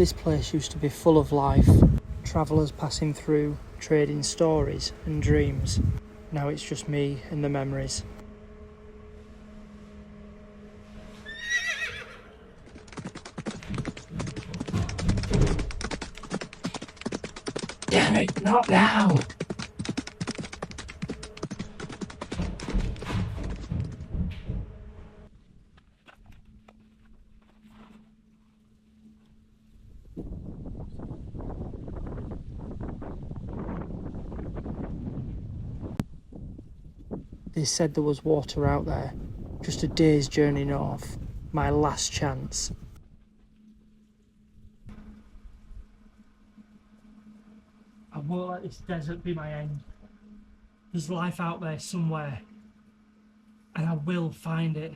This place used to be full of life, travellers passing through, trading stories and dreams. Now it's just me and the memories. Damn it, not now! They said there was water out there, just a day's journey north, my last chance. I won't let this desert be my end. There's life out there somewhere, and I will find it.